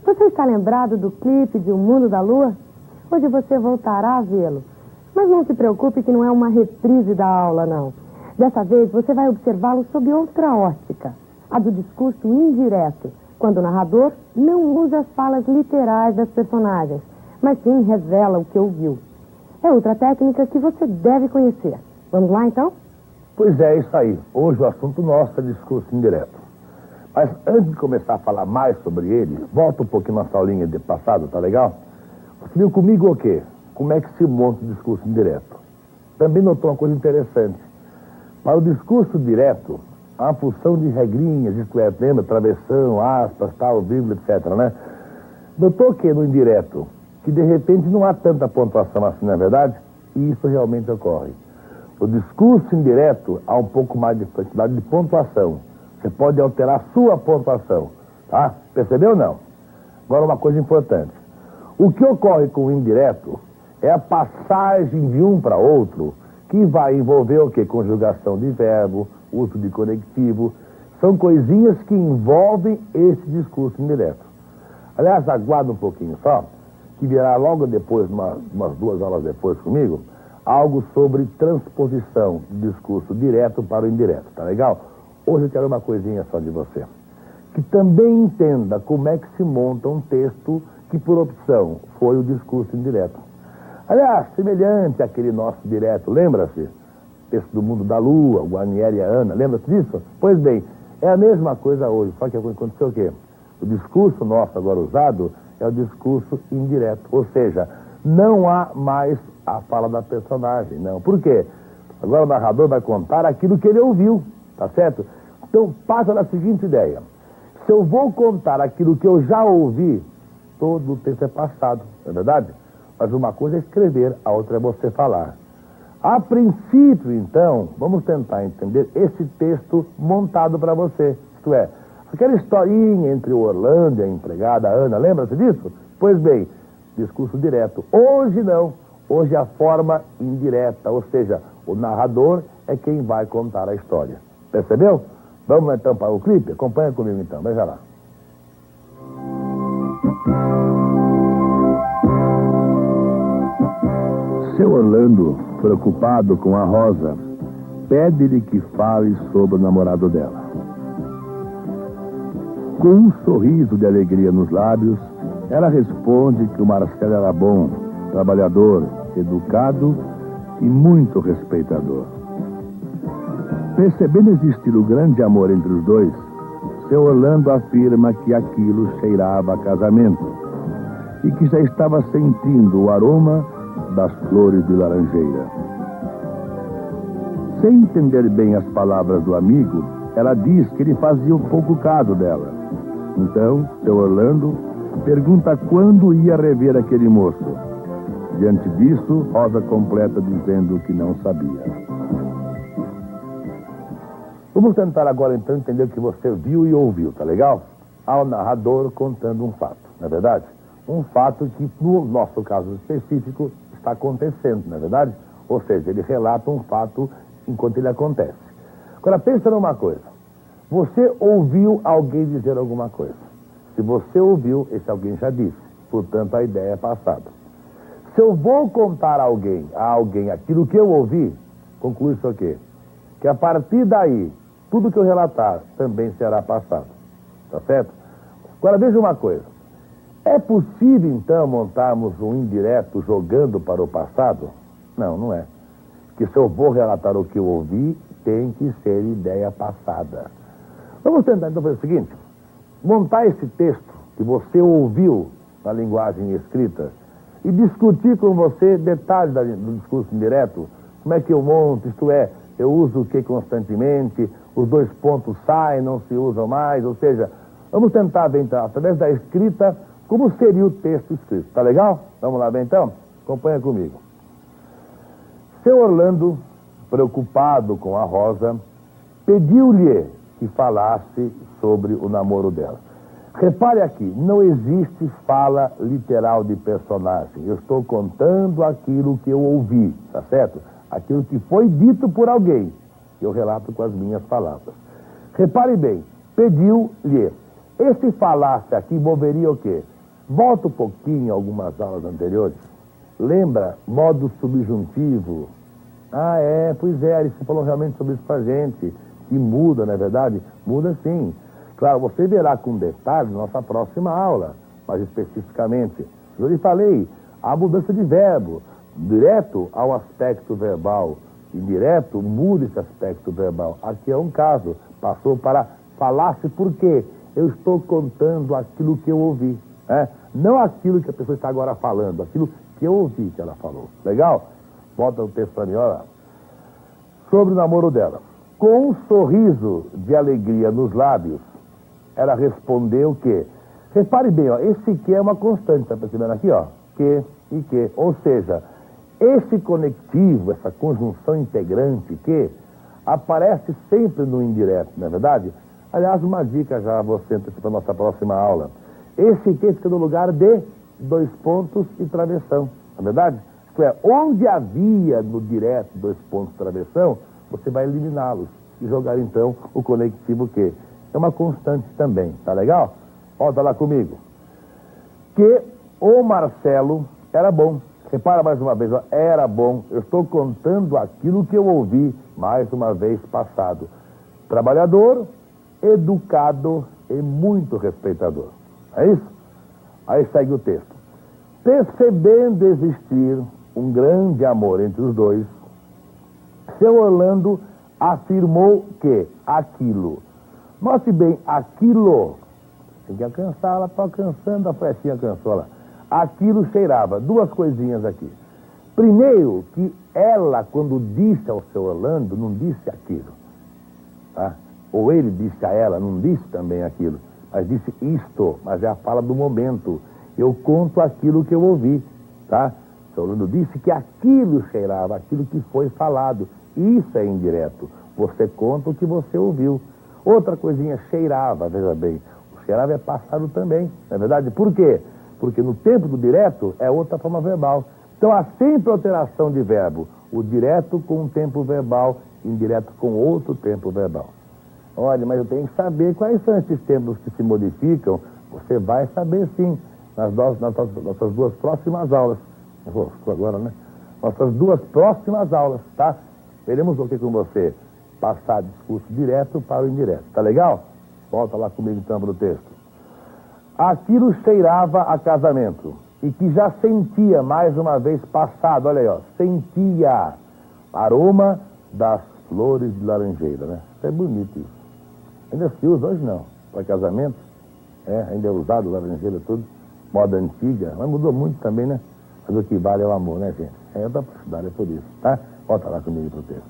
Você está lembrado do clipe de O Mundo da Lua? Hoje você voltará a vê-lo. Mas não se preocupe que não é uma reprise da aula, não. Dessa vez você vai observá-lo sob outra ótica, a do discurso indireto, quando o narrador não usa as falas literais das personagens, mas sim revela o que ouviu. É outra técnica que você deve conhecer. Vamos lá, então? Pois é, isso aí. Hoje o assunto nosso é discurso indireto. Mas antes de começar a falar mais sobre ele, volta um pouquinho nossa aulinha de passado, tá legal? Você viu comigo o quê? Como é que se monta o discurso indireto? Também notou uma coisa interessante. Para o discurso direto, há uma função de regrinhas, isto é, lembra, travessão, aspas, tal, vírgula, etc, né? Notou que no indireto, que de repente não há tanta pontuação assim, na verdade? E isso realmente ocorre. No discurso indireto, há um pouco mais de quantidade de pontuação. Você pode alterar a sua pontuação, tá? Percebeu ou não? Agora uma coisa importante. O que ocorre com o indireto é a passagem de um para outro, que vai envolver o quê? Conjugação de verbo, uso de conectivo. São coisinhas que envolvem esse discurso indireto. Aliás, aguarda um pouquinho só, que virá logo depois, umas 2 aulas depois comigo, algo sobre transposição do discurso direto para o indireto, tá legal? Hoje eu quero uma coisinha só de você. Que também entenda como é que se monta um texto que, por opção, foi o discurso indireto. Aliás, semelhante àquele nosso direto, lembra-se? Texto do Mundo da Lua, Guarnieri e a Ana, lembra-se disso? Pois bem, é a mesma coisa hoje, só que aconteceu o quê? O discurso nosso agora usado é o discurso indireto, ou seja, não há mais a fala da personagem, não. Por quê? Agora o narrador vai contar aquilo que ele ouviu, tá certo? Então, passa da seguinte ideia. Se eu vou contar aquilo que eu já ouvi, todo o texto é passado, não é verdade? Mas uma coisa é escrever, a outra é você falar. A princípio, então, vamos tentar entender esse texto montado para você. Isto é, aquela historinha entre o Orlando e a empregada Ana, lembra-se disso? Pois bem, discurso direto. Hoje não. Hoje é a forma indireta, ou seja, o narrador é quem vai contar a história. Percebeu? Vamos então para o clipe? Acompanha comigo então, veja lá. Seu Orlando, preocupado com a Rosa, pede-lhe que fale sobre o namorado dela. Com um sorriso de alegria nos lábios, ela responde que o Marcelo era bom, trabalhador, educado e muito respeitador. Percebendo existir o grande amor entre os dois, seu Orlando afirma que aquilo cheirava a casamento e que já estava sentindo o aroma das flores de laranjeira. Sem entender bem as palavras do amigo, ela diz que ele fazia um pouco caso dela. Então, seu Orlando pergunta quando ia rever aquele moço. Diante disso, Rosa completa dizendo que não sabia. Vamos tentar agora então entender o que você viu e ouviu, tá legal? Há o narrador contando um fato, não é verdade? Um fato que, no nosso caso específico, está acontecendo, não é verdade? Ou seja, ele relata um fato enquanto ele acontece. Agora, pensa numa coisa. Você ouviu alguém dizer alguma coisa. Se você ouviu, esse alguém já disse. Portanto, a ideia é passada. Se eu vou contar a alguém aquilo que eu ouvi, conclui isso aqui. Que a partir daí, tudo que eu relatar também será passado. Tá certo? Agora, veja uma coisa. É possível, então, montarmos um indireto jogando para o passado? Não, não é. Que se eu vou relatar o que eu ouvi, tem que ser ideia passada. Vamos tentar, então, fazer o seguinte. Montar esse texto que você ouviu na linguagem escrita e discutir com você detalhes do discurso indireto. Como é que eu monto, isto é, eu uso o que constantemente, os 2 pontos saem, não se usam mais, ou seja, vamos tentar ver, então, através da escrita, como seria o texto escrito. Tá legal? Vamos lá ver, então? Acompanha comigo. Seu Orlando, preocupado com a Rosa, pediu-lhe que falasse sobre o namoro dela. Repare aqui, não existe fala literal de personagem. Eu estou contando aquilo que eu ouvi, tá certo? Aquilo que foi dito por alguém. Eu relato com as minhas palavras. Repare bem, pediu-lhe. Esse falasse aqui envolveria o quê? Volta um pouquinho algumas aulas anteriores. Lembra? Modo subjuntivo. Ah, pois é, você falou realmente sobre isso pra gente. E muda, não é verdade? Muda sim. Claro, você verá com detalhe na nossa próxima aula, mais especificamente. Eu lhe falei, a mudança de verbo, direto ao aspecto verbal, indireto, muda esse aspecto verbal. Aqui é um caso, passou para falar-se por quê? Eu estou contando aquilo que eu ouvi, né? Não aquilo que a pessoa está agora falando, aquilo que eu ouvi que ela falou. Legal? Volta o texto para mim, olha. Sobre o namoro dela. Com um sorriso de alegria nos lábios, ela respondeu que, repare bem, ó, esse que é uma constante, tá percebendo aqui, ó? Que e que. Ou seja, esse conectivo, essa conjunção integrante que, aparece sempre no indireto, não é verdade? Aliás, uma dica já você para a nossa próxima aula. Esse que fica no lugar de dois pontos e travessão, não é verdade? Isto é, onde havia no direto dois pontos e travessão, você vai eliminá-los e jogar então o conectivo que é uma constante também, tá legal? Volta lá comigo. Que o Marcelo era bom. Repara mais uma vez, ó, era bom. Eu estou contando aquilo que eu ouvi mais uma vez passado. Trabalhador, educado e muito respeitador. É isso? Aí segue o texto. Percebendo existir um grande amor entre os dois, seu Orlando afirmou que aquilo, note bem, aquilo, tem que alcançar, ela está alcançando, a flechinha alcançou lá. Aquilo cheirava, duas coisinhas aqui. Primeiro, que ela, quando disse ao seu Orlando, não disse aquilo, tá? Ou ele disse a ela, não disse também aquilo, mas disse isto, mas é a fala do momento. Eu conto aquilo que eu ouvi, tá? O seu Orlando disse que aquilo cheirava, aquilo que foi falado. Isso é indireto. Você conta o que você ouviu. Outra coisinha, cheirava, veja bem. O cheirava é passado também, não é verdade? Por quê? Porque no tempo do direto é outra forma verbal. Então há sempre alteração de verbo. O direto com um tempo verbal, indireto com outro tempo verbal. Olha, mas eu tenho que saber quais são esses tempos que se modificam. Você vai saber sim, nas nossas duas próximas aulas. Agora, né? Nossas duas próximas aulas, tá? Veremos o que com você. Passar discurso direto para o indireto. Tá legal? Volta lá comigo então para o texto. Aquilo cheirava a casamento. E que já sentia mais uma vez passado, olha aí, ó. Sentia aroma das flores de laranjeira, né? Isso é bonito isso. Ainda se usa hoje não. Para casamento. Ainda é usado laranjeira tudo. Moda antiga. Mas mudou muito também, né? Mas o que vale é o amor, né, gente? É da cidade, é por isso, tá? Volta lá comigo pro texto.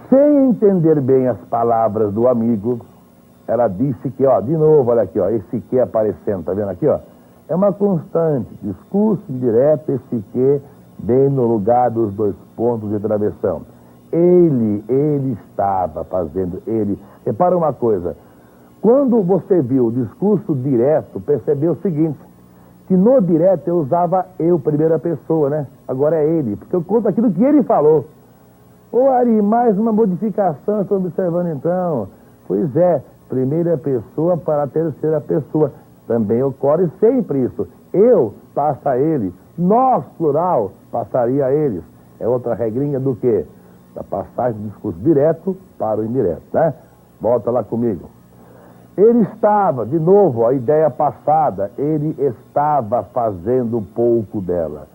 Sem entender bem as palavras do amigo, ela disse que, ó, de novo, olha aqui, ó, esse que aparecendo, tá vendo aqui, ó? É uma constante, discurso direto, esse que, bem no lugar dos dois pontos de travessão. Ele estava fazendo, repara uma coisa, quando você viu o discurso direto, percebeu o seguinte, que no direto eu usava eu, primeira pessoa, né? Agora é ele, porque eu conto aquilo que ele falou. Ô Ari, mais uma modificação, estou observando então. Pois é, primeira pessoa para a terceira pessoa. Também ocorre sempre isso. Eu passa a ele, nós, plural, passaria a eles. É outra regrinha do quê? Da passagem do discurso direto para o indireto, né? Volta lá comigo. Ele estava, de novo, a ideia passada, ele estava fazendo pouco dela.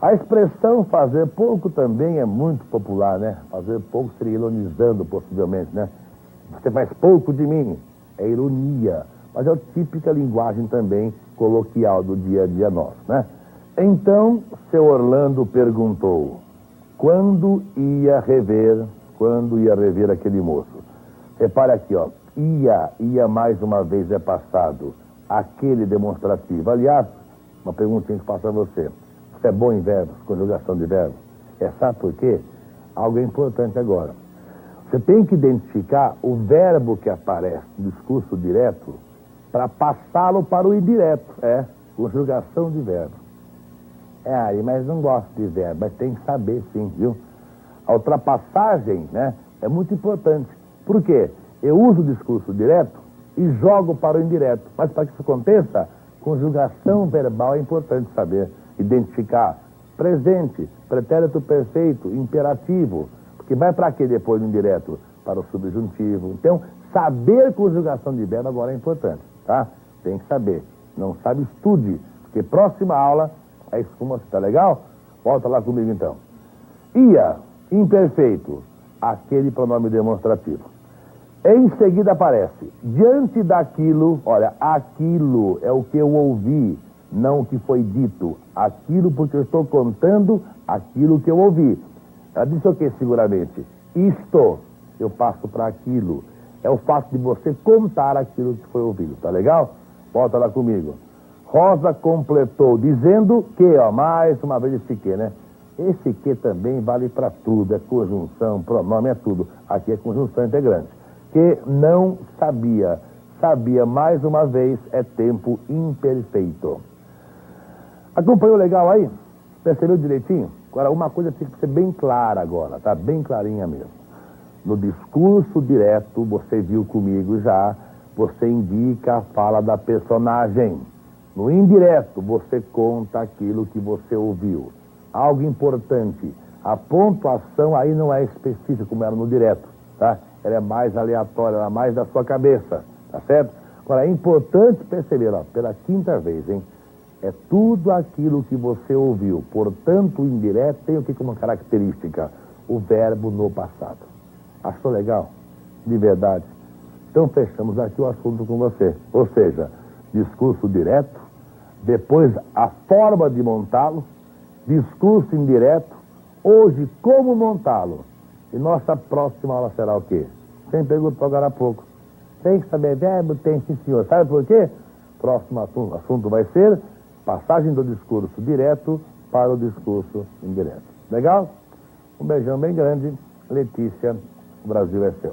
A expressão fazer pouco também é muito popular, né? Fazer pouco seria ironizando, possivelmente, né? Você faz pouco de mim. É ironia, mas é a típica linguagem também coloquial do dia a dia nosso, né? Então, seu Orlando perguntou, quando ia rever aquele moço? Repare aqui, ó. Ia mais uma vez é passado, aquele demonstrativo. Aliás, uma perguntinha que faço a você. Você é bom em verbos, conjugação de verbos? Sabe por quê? Algo importante agora. Você tem que identificar o verbo que aparece no discurso direto para passá-lo para o indireto. Conjugação de verbo. Mas não gosto de verbo, mas tem que saber sim, viu? A ultrapassagem, né, é muito importante. Por quê? Eu uso o discurso direto e jogo para o indireto. Mas para que isso aconteça, Conjugação verbal é importante saber. Identificar presente, pretérito perfeito, imperativo. Porque vai para quê depois do indireto? Para o subjuntivo. Então, saber conjugação de verbo agora é importante, tá? Tem que saber. Não sabe, estude. Porque próxima aula é espuma, tá legal? Volta lá comigo então. Ia, imperfeito, aquele pronome demonstrativo. Em seguida aparece, diante daquilo, olha, aquilo é o que eu ouvi, não o que foi dito. Aquilo porque eu estou contando aquilo que eu ouvi. Ela disse o que seguramente? Isto, eu passo para aquilo. É o fato de você contar aquilo que foi ouvido, tá legal? Volta lá comigo. Rosa completou dizendo que, ó, mais uma vez esse que, né? Esse que também vale para tudo, é conjunção, pronome, é tudo. Aqui é conjunção integrante. Que não sabia. Sabia, mais uma vez, é tempo imperfeito. Acompanhou legal aí? Percebeu direitinho? Agora, uma coisa tem que ser bem clara agora, tá? Bem clarinha mesmo. No discurso direto, você viu comigo já, você indica a fala da personagem. No indireto, você conta aquilo que você ouviu. Algo importante, a pontuação aí não é específica como era no direto, tá? Ela é mais aleatória, ela é mais da sua cabeça, tá certo? Agora, é importante perceber, ó, pela quinta vez, hein? É tudo aquilo que você ouviu. Portanto, o indireto tem o que como característica? O verbo no passado. Achou legal? De verdade? Então, fechamos aqui o assunto com você. Ou seja, discurso direto, depois a forma de montá-lo, discurso indireto, hoje como montá-lo. E nossa próxima aula será o quê? Você perguntou agora há pouco. Tem que saber verbo? Tem, sim, senhor. Sabe por quê? Próximo assunto vai ser passagem do discurso direto para o discurso indireto. Legal? Um beijão bem grande. Letícia, o Brasil é seu.